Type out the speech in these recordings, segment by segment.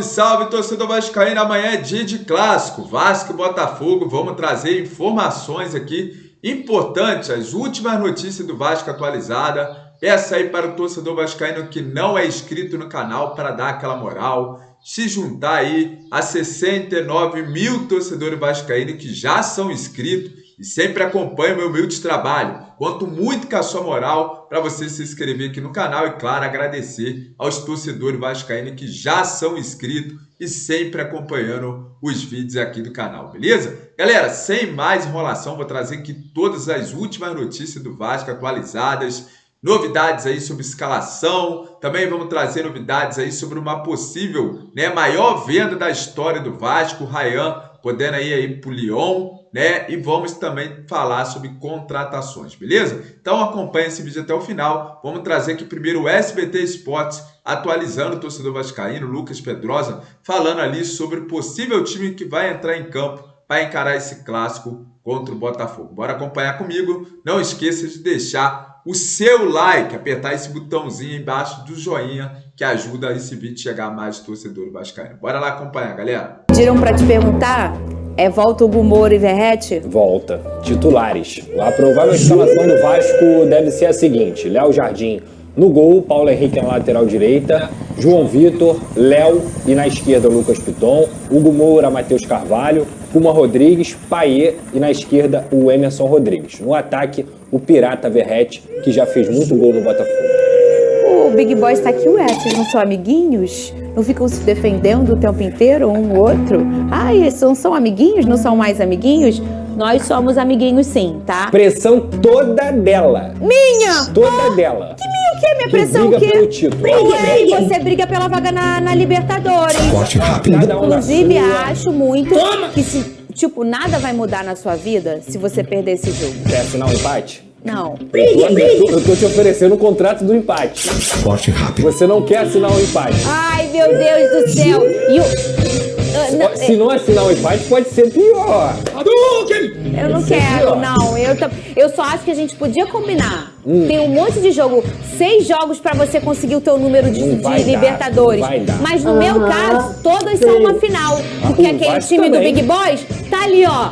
Salve, torcedor vascaíno, amanhã é dia de clássico, Vasco e Botafogo. Vamos trazer informações aqui importantes, as últimas notícias do Vasco atualizada. Peça aí para o torcedor vascaíno que não é inscrito no canal para dar aquela moral, se juntar aí a 69 mil torcedores vascaínos que já são inscritos e sempre acompanham o meu humilde trabalho. Conto muito com a sua moral para você se inscrever aqui no canal e, claro, agradecer aos torcedores vascaínos que já são inscritos e sempre acompanhando os vídeos aqui do canal, beleza? Galera, sem mais enrolação, vou trazer aqui todas as últimas notícias do Vasco atualizadas, novidades aí sobre escalação, também vamos trazer novidades aí sobre uma possível, maior venda da história do Vasco, o Ryan podendo ir para o Lyon, e vamos também falar sobre contratações, beleza? Então acompanhe esse vídeo até o final. Vamos trazer aqui primeiro o SBT Esportes, atualizando o torcedor vascaíno, Lucas Pedrosa, falando ali sobre o possível time que vai entrar em campo para encarar esse clássico contra o Botafogo. Bora acompanhar comigo. Não esqueça de deixar o seu like, apertar esse botãozinho embaixo do joinha, que ajuda esse vídeo a chegar a mais torcedor vascaíno. Bora lá acompanhar, galera. Pediram para te perguntar, volta o Gumor e Verrete? Volta. Titulares. A provável escalação do Vasco deve ser a seguinte: Léo Jardim no gol, Paulo Henrique na lateral direita, João Vitor, Léo e na esquerda Lucas Piton, Hugo Moura, Matheus Carvalho, Puma Rodrigues, Payet e na esquerda o Emerson Rodrigues. No ataque, o Pirata Verrete, que já fez muito gol no Botafogo. O Big Boy está aqui, vocês não são amiguinhos? Não ficam se defendendo o tempo inteiro, um o outro? Ai, são amiguinhos, não são mais amiguinhos? Nós somos amiguinhos sim, tá? Pressão toda dela. Minha! Toda dela. Que minha o quê? Minha pressão briga o quê? pelo título. Você briga pela vaga na Libertadores. Corte rápido. Inclusive, acho muito que se, nada vai mudar na sua vida se você perder esse jogo. Quer assinar um empate? Não. Eu tô te oferecendo o contrato do empate. Corte rápido. Você não quer assinar um empate? Ai, meu Deus do céu. Se não assinar um empate, pode ser pior. Eu não quero, não. Eu só acho que a gente podia combinar. Tem um monte de jogo, 6 jogos pra você conseguir o teu número de Libertadores. Mas no meu caso, todas são uma final. Porque aquele time do Big Boys tá ali, ó.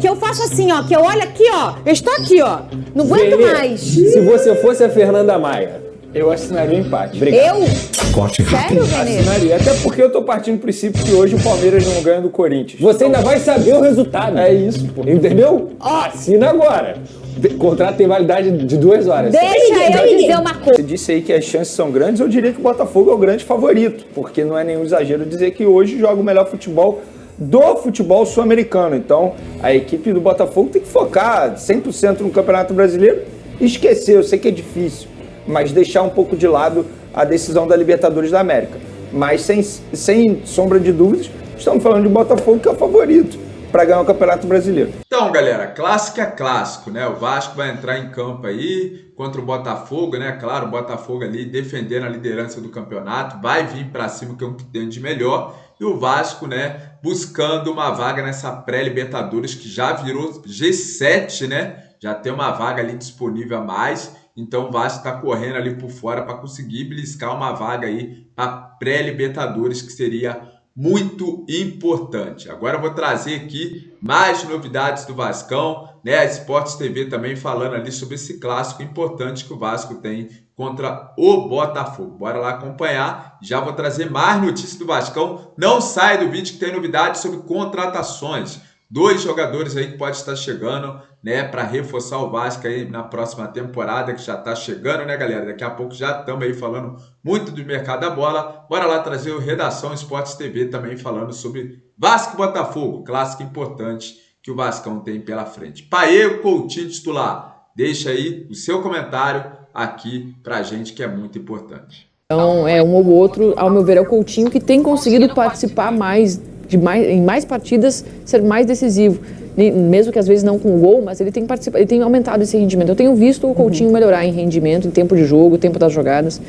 Que eu faço assim, ó. Que eu olho aqui, ó. Eu estou aqui, ó. Não aguento mais. Se você fosse a Fernanda Maia, eu assinaria o empate. Obrigado. Eu? Corte rápido. Sério, Venê? Assinaria, até porque eu tô partindo do princípio que hoje o Palmeiras não ganha do Corinthians. Você ainda vai saber o resultado. É isso, pô. Entendeu? Assina agora. O contrato tem validade de 2 horas. Deixa eu dizer uma coisa. Você disse aí que as chances são grandes, eu diria que o Botafogo é o grande favorito, porque não é nenhum exagero dizer que hoje joga o melhor futebol do futebol sul-americano. Então, a equipe do Botafogo tem que focar 100% no Campeonato Brasileiro e esquecer, eu sei que é difícil, mas deixar um pouco de lado a decisão da Libertadores da América. Mas, sem sombra de dúvidas, estamos falando de Botafogo, que é o favorito para ganhar o Campeonato Brasileiro. Então, galera, clássico é clássico, O Vasco vai entrar em campo aí contra o Botafogo, Claro, o Botafogo ali defendendo a liderança do campeonato, vai vir para cima, que é o que tem de melhor. E o Vasco, buscando uma vaga nessa pré-Libertadores, que já virou G7, Já tem uma vaga ali disponível a mais. Então o Vasco está correndo ali por fora para conseguir beliscar uma vaga aí para pré-Libertadores, que seria muito importante. Agora eu vou trazer aqui mais novidades do Vascão, A Esportes TV também falando ali sobre esse clássico importante que o Vasco tem contra o Botafogo. Bora lá acompanhar. Já vou trazer mais notícias do Vascão. Não sai do vídeo que tem novidades sobre contratações. 2 jogadores aí que pode estar chegando, para reforçar o Vasco aí na próxima temporada, que já está chegando, galera? Daqui a pouco já estamos aí falando muito do mercado da bola. Bora lá trazer o Redação Esportes TV também falando sobre Vasco e Botafogo, clássico importante que o Vascão tem pela frente. Payet, Coutinho titular. Deixa aí o seu comentário aqui pra gente, que é muito importante. Então, um ou outro, ao meu ver, é o Coutinho que tem conseguido participar em mais partidas, ser mais decisivo. Mesmo que às vezes não com gol, mas ele tem participado, ele tem aumentado esse rendimento. Eu tenho visto o Coutinho melhorar em rendimento, em tempo de jogo, tempo das jogadas.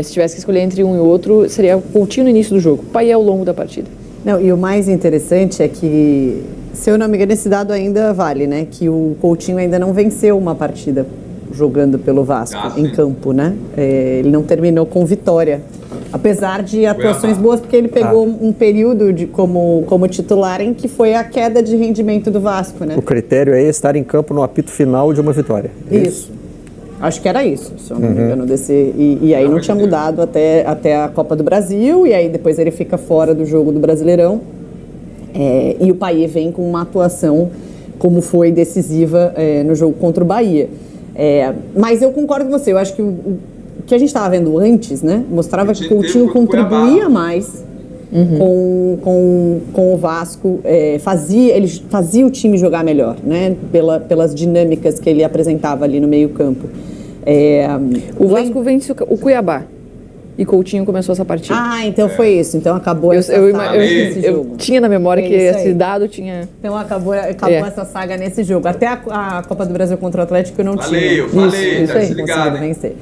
Se tivesse que escolher entre um e outro, seria o Coutinho no início do jogo, o Payet ao longo da partida. Não, e o mais interessante é que, se eu não me engano, esse dado ainda vale, que o Coutinho ainda não venceu uma partida jogando pelo Vasco em campo, Ele não terminou com vitória. Apesar de atuações boas, porque ele pegou um período como titular em que foi a queda de rendimento do Vasco, né? O critério é estar em campo no apito final de uma vitória. Isso. Acho que era isso, se eu não me engano. E aí não tinha mudado até a Copa do Brasil, e aí depois ele fica fora do jogo do Brasileirão. E o Payet vem com uma atuação como foi decisiva no jogo contra o Bahia. Mas eu concordo com você, eu acho que o que a gente estava vendo antes, né, mostrava que o Coutinho contribuía mais com o Vasco, ele fazia o time jogar melhor, né, pelas dinâmicas que ele apresentava ali no meio campo. O Vasco vence o Cuiabá e Coutinho começou essa partida. Então foi isso, então acabou essa saga nesse jogo. Eu tinha na memória que esse dado tinha... Então acabou essa saga nesse jogo. Até a Copa do Brasil contra o Atlético eu não tinha. Eu falei, tá desligado. Vencer.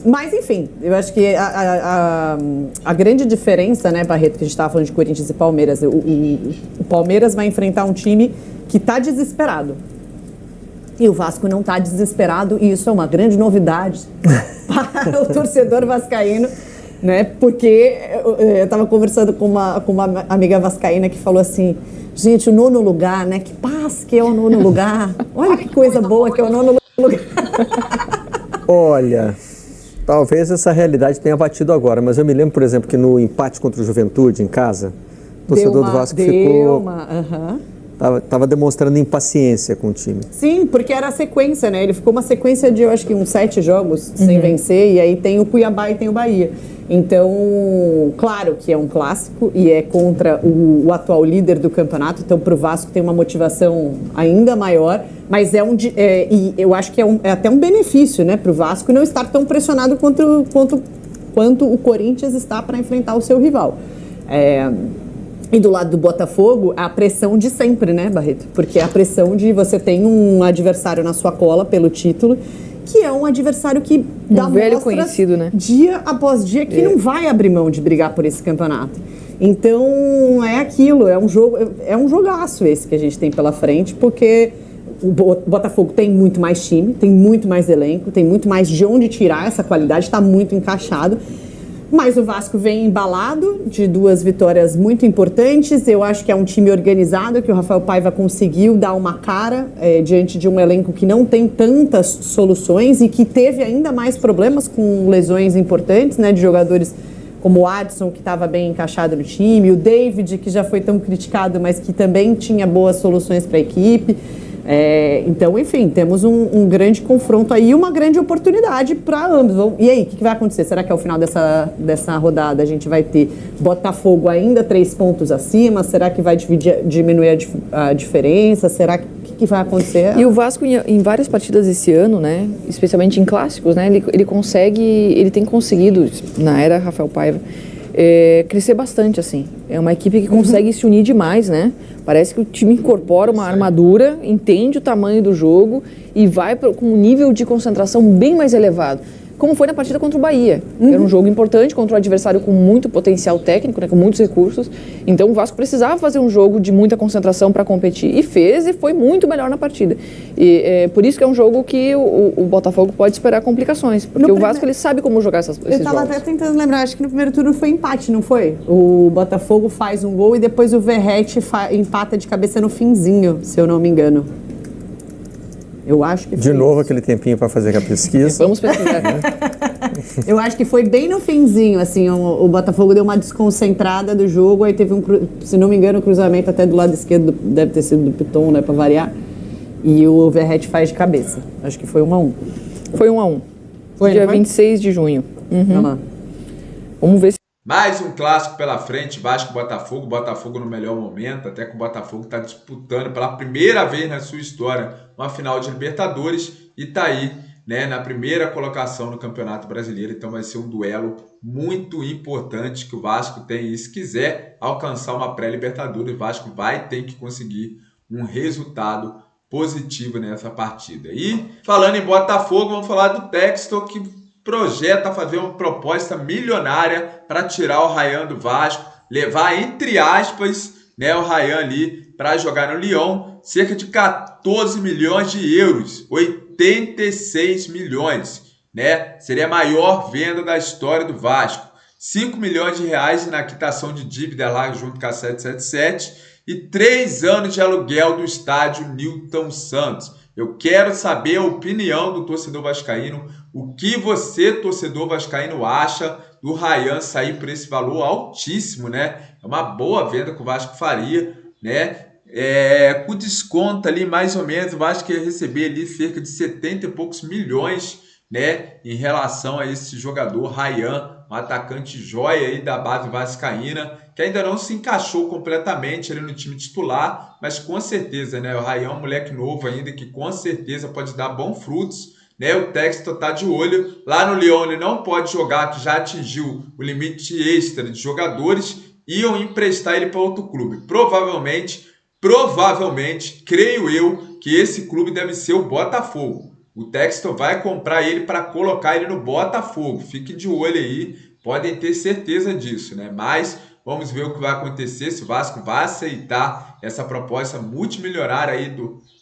Mas, enfim, eu acho que a grande diferença, né, Barreto, que a gente estava falando de Corinthians e Palmeiras, o Palmeiras vai enfrentar um time que está desesperado. E o Vasco não está desesperado, e isso é uma grande novidade para o torcedor vascaíno, né? Porque eu estava conversando com uma amiga vascaína que falou assim: gente, o 9º lugar, né? Que paz que é o 9º lugar. Olha que coisa boa que é o 9º lugar. Olha, talvez essa realidade tenha batido agora, mas eu me lembro, por exemplo, que no empate contra o Juventude em casa, o torcedor do Vasco ficou... Tava demonstrando impaciência com o time. Sim, porque era a sequência, né? Ele ficou uma sequência de, eu acho que uns 7 jogos sem vencer, e aí tem o Cuiabá e tem o Bahia. Então, claro que é um clássico e é contra o atual líder do campeonato, então para o Vasco tem uma motivação ainda maior, mas e eu acho que é até um benefício, né, para o Vasco não estar tão pressionado quanto o Corinthians está para enfrentar o seu rival. E do lado do Botafogo, a pressão de sempre, né, Barreto? Porque a pressão de você tem um adversário na sua cola pelo título, que é um adversário que dá velho conhecido, né? Dia após dia, que não vai abrir mão de brigar por esse campeonato. Então, é aquilo, é um jogaço esse que a gente tem pela frente, porque o Botafogo tem muito mais time, tem muito mais elenco, tem muito mais de onde tirar essa qualidade, está muito encaixado. Mas o Vasco vem embalado de 2 vitórias muito importantes. Eu acho que é um time organizado, que o Rafael Paiva conseguiu dar uma cara diante de um elenco que não tem tantas soluções e que teve ainda mais problemas com lesões importantes, né, de jogadores como o Adson, que estava bem encaixado no time, o David, que já foi tão criticado, mas que também tinha boas soluções para a equipe. Então, enfim, temos um grande confronto aí e uma grande oportunidade para ambos. E aí, o que vai acontecer? Será que ao final dessa rodada a gente vai ter Botafogo ainda 3 pontos acima? Será que vai diminuir a diferença? Será que vai acontecer? E o Vasco, em várias partidas esse ano, né, especialmente em clássicos, né, ele tem conseguido, na era Rafael Paiva, crescer bastante, assim. É uma equipe que consegue se unir demais, né? Parece que o time incorpora uma armadura, entende o tamanho do jogo e vai com um nível de concentração bem mais elevado. Como foi na partida contra o Bahia. Era um jogo importante contra um adversário com muito potencial técnico, né, com muitos recursos. Então o Vasco precisava fazer um jogo de muita concentração para competir. E fez, e foi muito melhor na partida. E por isso que é um jogo que o Botafogo pode esperar complicações. Porque o Vasco ele sabe como jogar esses jogos. Eu estava até tentando lembrar, acho que no primeiro turno foi empate, não foi? O Botafogo faz um gol e depois o Verratti empata de cabeça no finzinho, se eu não me engano. Eu acho que de novo aquele tempinho para fazer a pesquisa. Vamos pesquisar. Eu acho que foi bem no finzinho, assim, o Botafogo deu uma desconcentrada do jogo, aí teve se não me engano, um cruzamento até do lado esquerdo, deve ter sido do Piton, né, para variar, e o Verratti faz de cabeça. Acho que foi 1-1. Foi 1-1. Foi, dia 26 de junho. Vamos ver se... Mais um clássico pela frente, Vasco e Botafogo. Botafogo no melhor momento, até que o Botafogo está disputando pela primeira vez na sua história uma final de Libertadores e está aí, né, na primeira colocação no Campeonato Brasileiro. Então vai ser um duelo muito importante que o Vasco tem. E se quiser alcançar uma pré-Libertadores, o Vasco vai ter que conseguir um resultado positivo nessa partida. E falando em Botafogo, vamos falar do Textor, que projeta fazer uma proposta milionária para tirar o Ryan do Vasco, levar, entre aspas, né, o Ryan ali para jogar no Lyon, cerca de 14 milhões de euros, 86 milhões. né? Seria a maior venda da história do Vasco. 5 milhões de reais na quitação de dívida lá junto com a 777 e 3 anos de aluguel do estádio Newton Santos. Eu quero saber a opinião do torcedor vascaíno, o que você, torcedor vascaíno, acha do Ryan sair por esse valor altíssimo, né? É uma boa venda que o Vasco faria, né? Com desconto ali, mais ou menos, o Vasco ia receber ali cerca de 70 e poucos milhões, né? Em relação a esse jogador, Ryan, um atacante joia aí da base vascaína, que ainda não se encaixou completamente ali no time titular, mas com certeza, né? O Ryan é um moleque novo ainda, que com certeza pode dar bons frutos, né? O Textor tá de olho. Lá no Lyon ele não pode jogar, que já atingiu o limite extra de jogadores, iam emprestar ele para outro clube. Provavelmente, creio eu, que esse clube deve ser o Botafogo. O Textor vai comprar ele para colocar ele no Botafogo. Fiquem de olho aí, podem ter certeza disso, né? Mas vamos ver o que vai acontecer, se o Vasco vai aceitar essa proposta multimilionária aí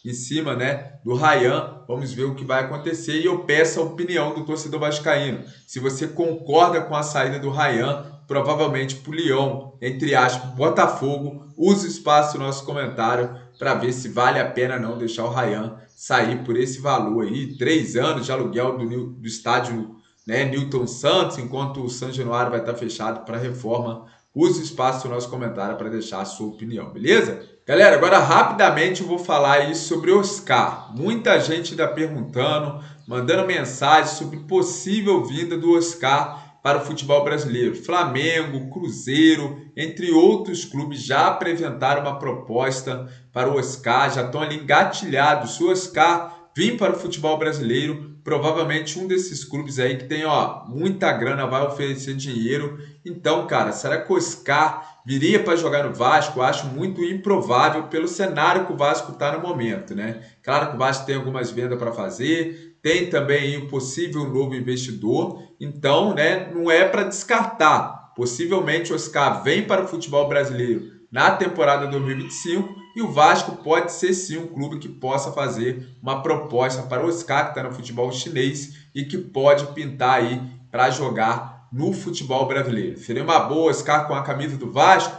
em cima, né, do Ryan. Vamos ver o que vai acontecer e eu peço a opinião do torcedor vascaíno. Se você concorda com a saída do Ryan, provavelmente para o Lyon, entre aspas, Botafogo, use o espaço do nosso comentário para ver se vale a pena não deixar o Ryan sair por esse valor aí. 3 anos de aluguel do estádio, né, Newton Santos, enquanto o São Januário vai estar fechado para reforma. Use o espaço do nosso comentário para deixar a sua opinião, beleza? Galera, agora rapidamente eu vou falar aí sobre o Oscar. Muita gente está perguntando, mandando mensagem sobre possível vinda do Oscar para o futebol brasileiro. Flamengo, Cruzeiro, entre outros clubes já apresentaram uma proposta para o Oscar, já estão ali engatilhados. Se o Oscar vir para o futebol brasileiro, provavelmente um desses clubes aí que tem muita grana vai oferecer dinheiro. Então, cara, será que o Oscar viria para jogar no Vasco? Eu acho muito improvável pelo cenário que o Vasco está no momento, né? Claro que o Vasco tem algumas vendas para fazer, tem também um possível novo investidor, então, né, não é para descartar. Possivelmente o Oscar vem para o futebol brasileiro na temporada 2025 e o Vasco pode ser sim um clube que possa fazer uma proposta para o Oscar, que está no futebol chinês e que pode pintar aí para jogar no futebol brasileiro. Seria uma boa Oscar com a camisa do Vasco?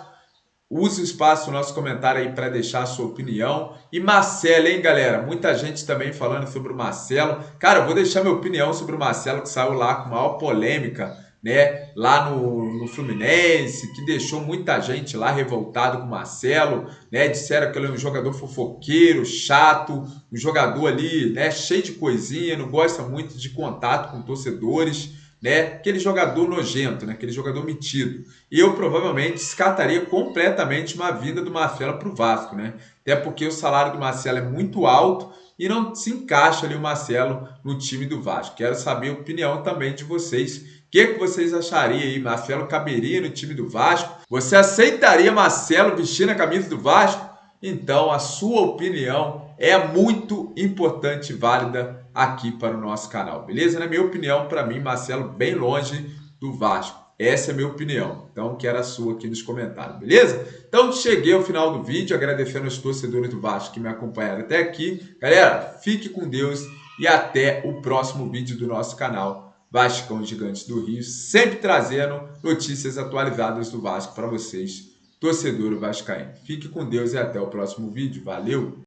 Use o espaço do nosso comentário aí para deixar a sua opinião. E Marcelo, hein, galera? Muita gente também falando sobre o Marcelo. Cara, eu vou deixar minha opinião sobre o Marcelo, que saiu lá com maior polêmica, né? Lá no Fluminense, que deixou muita gente lá revoltado com o Marcelo, né? Disseram que ele é um jogador fofoqueiro, chato, um jogador ali, né? Cheio de coisinha, não gosta muito de contato com torcedores, né? Aquele jogador nojento, né? Aquele jogador metido. E eu provavelmente descartaria completamente uma vinda do Marcelo para o Vasco, né? Até porque o salário do Marcelo é muito alto e não se encaixa ali o Marcelo no time do Vasco. Quero saber a opinião também de vocês. O que vocês achariam aí? Marcelo caberia no time do Vasco? Você aceitaria Marcelo vestindo a camisa do Vasco? Então, a sua opinião é muito importante e válida aqui para o nosso canal, beleza? Na minha opinião, para mim, Marcelo bem longe do Vasco. Essa é a minha opinião. Então, quero a sua aqui nos comentários, beleza? Então, cheguei ao final do vídeo, agradecendo aos torcedores do Vasco que me acompanharam até aqui. Galera, fique com Deus e até o próximo vídeo do nosso canal Vascão Gigantes do Rio, sempre trazendo notícias atualizadas do Vasco para vocês, torcedor vascaíno. Fique com Deus e até o próximo vídeo. Valeu!